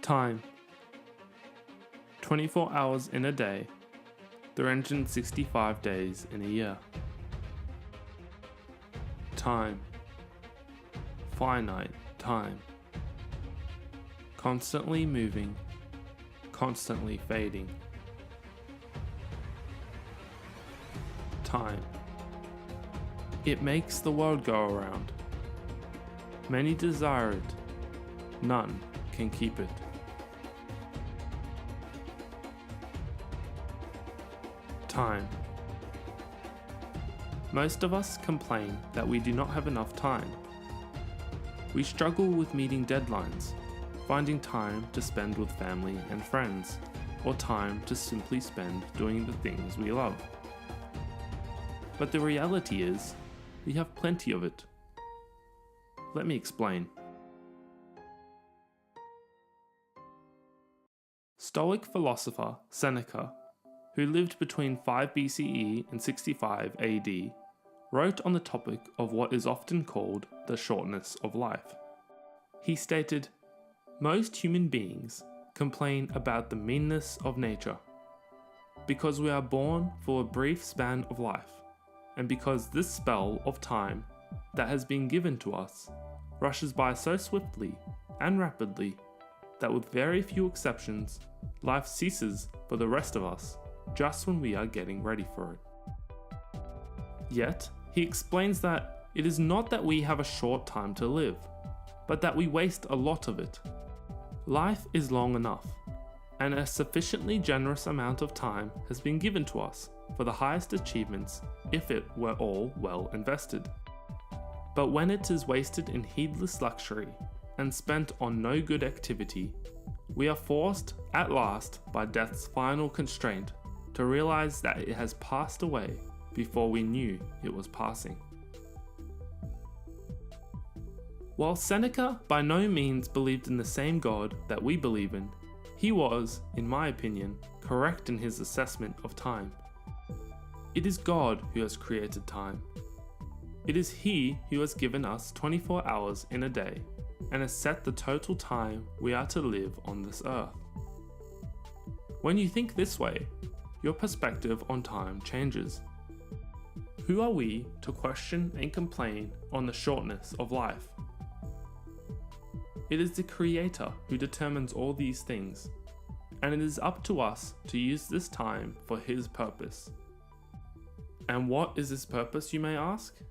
Time. 24 hours in a day, 365 days in a year. Time. Finite time. Constantly moving, constantly fading. Time. It makes the world go around. Many desire it, none can keep it. Time. Most of us complain that we do not have enough time. We struggle with meeting deadlines, finding time to spend with family and friends, or time to simply spend doing the things we love. But the reality is, we have plenty of it. Let me explain. Stoic philosopher Seneca, who lived between 5 BCE and 65 AD, wrote on the topic of what is often called the shortness of life. He stated, "Most human beings complain about the meanness of nature, because we are born for a brief span of life, and because this spell of time that has been given to us rushes by so swiftly and rapidly that with very few exceptions, life ceases for the rest of us just when we are getting ready for it." Yet, he explains that it is not that we have a short time to live, but that we waste a lot of it. Life is long enough, and a sufficiently generous amount of time has been given to us for the highest achievements if it were all well invested. But when it is wasted in heedless luxury and spent on no good activity, we are forced, at last, by death's final constraint, to realize that it has passed away before we knew it was passing. While Seneca by no means believed in the same God that we believe in, he was, in my opinion, correct in his assessment of time. It is God who has created time. It is He who has given us 24 hours in a day and has set the total time we are to live on this earth. When you think this way, your perspective on time changes. Who are we to question and complain on the shortness of life? It is the Creator who determines all these things, and it is up to us to use this time for His purpose. And what is His purpose, you may ask?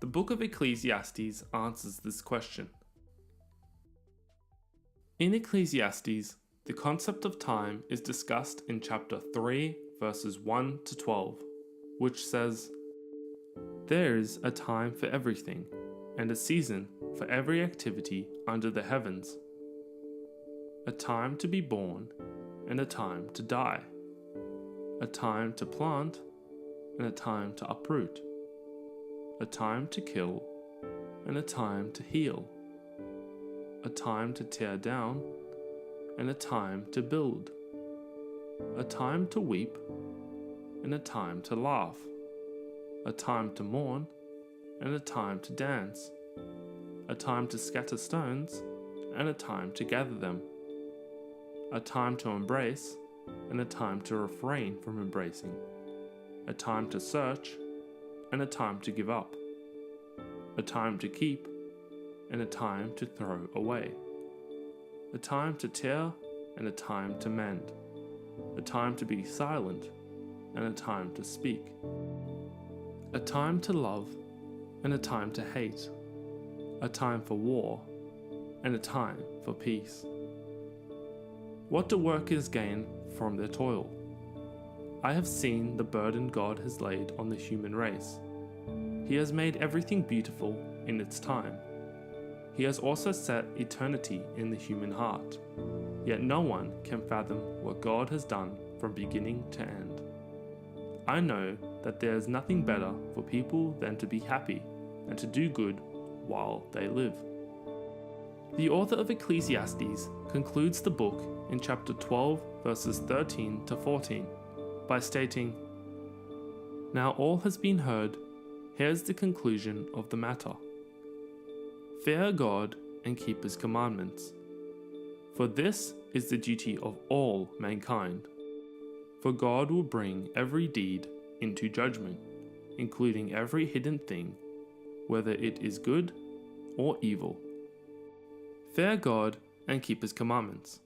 The book of Ecclesiastes answers this question. In Ecclesiastes, the concept of time is discussed in chapter 3, verses 1 to 12, which says, "There is a time for everything, and a season for every activity under the heavens. A time to be born, and a time to die. A time to plant, and a time to uproot. A time to kill, and a time to heal. A time to tear down, and a time to build. A time to weep, and a time to laugh. A time to mourn, and a time to dance. A time to scatter stones, and a time to gather them. A time to embrace, and a time to refrain from embracing. A time to search, and a time to give up. A time to keep, and a time to throw away. A time to tear, and a time to mend. A time to be silent, and a time to speak. A time to love, and a time to hate. A time for war, and a time for peace. What do workers gain from their toil? I have seen the burden God has laid on the human race. He has made everything beautiful in its time. He has also set eternity in the human heart. Yet no one can fathom what God has done from beginning to end. I know that there is nothing better for people than to be happy and to do good while they live. The author of Ecclesiastes concludes the book in chapter 12, verses 13 to 14, by stating, "Now all has been heard, here's the conclusion of the matter. Fear God and keep His commandments, For this is the duty of all mankind. For God will bring every deed into judgment, including every hidden thing, whether it is good or evil. Fear God and keep His commandments.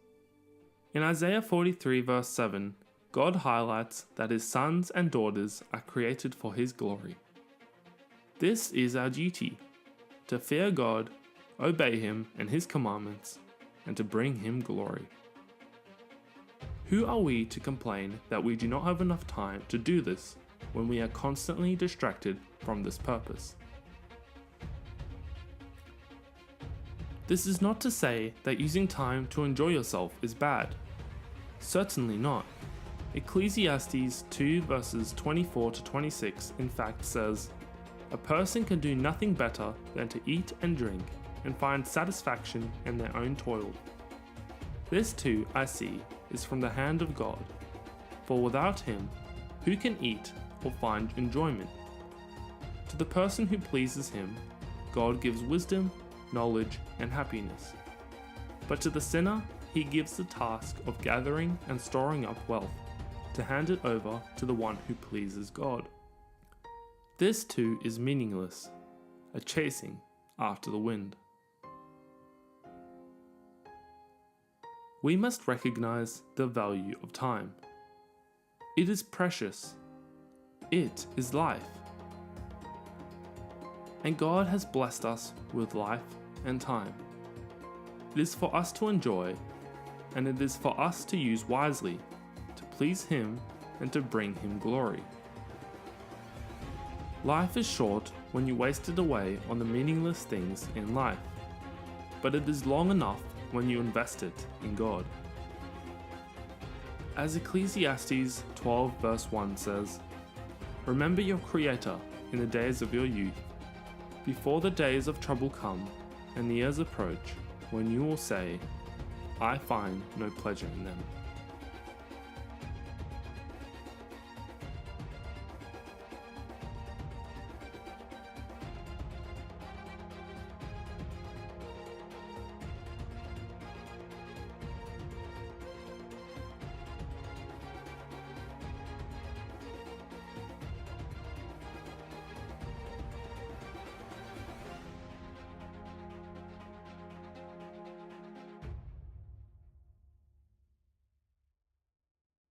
In Isaiah 43 verse 7, God highlights that His sons and daughters are created for His glory. This is our duty, to fear God, obey Him and His commandments, and to bring Him glory. Who are we to complain that we do not have enough time to do this when we are constantly distracted from this purpose? This is not to say that using time to enjoy yourself is bad. Certainly not. Ecclesiastes 2 verses 24 to 26 in fact says, "A person can do nothing better than to eat and drink and find satisfaction in their own toil." This too, I see, is from the hand of God, for without Him, who can eat or find enjoyment? To the person who pleases Him, God gives wisdom, knowledge, and happiness. But to the sinner, He gives the task of gathering and storing up wealth, to hand it over to the one who pleases God. This too is meaningless, a chasing after the wind. We must recognize the value of time. It is precious. It is life. And God has blessed us with life and time. It is for us to enjoy, and it is for us to use wisely, to please Him and to bring Him glory. Life is short when you waste it away on the meaningless things in life, but it is long enough when you invest it in God. As Ecclesiastes 12 verse 1 says, "Remember your Creator in the days of your youth, before the days of trouble come and the years approach, when you will say, I find no pleasure in them."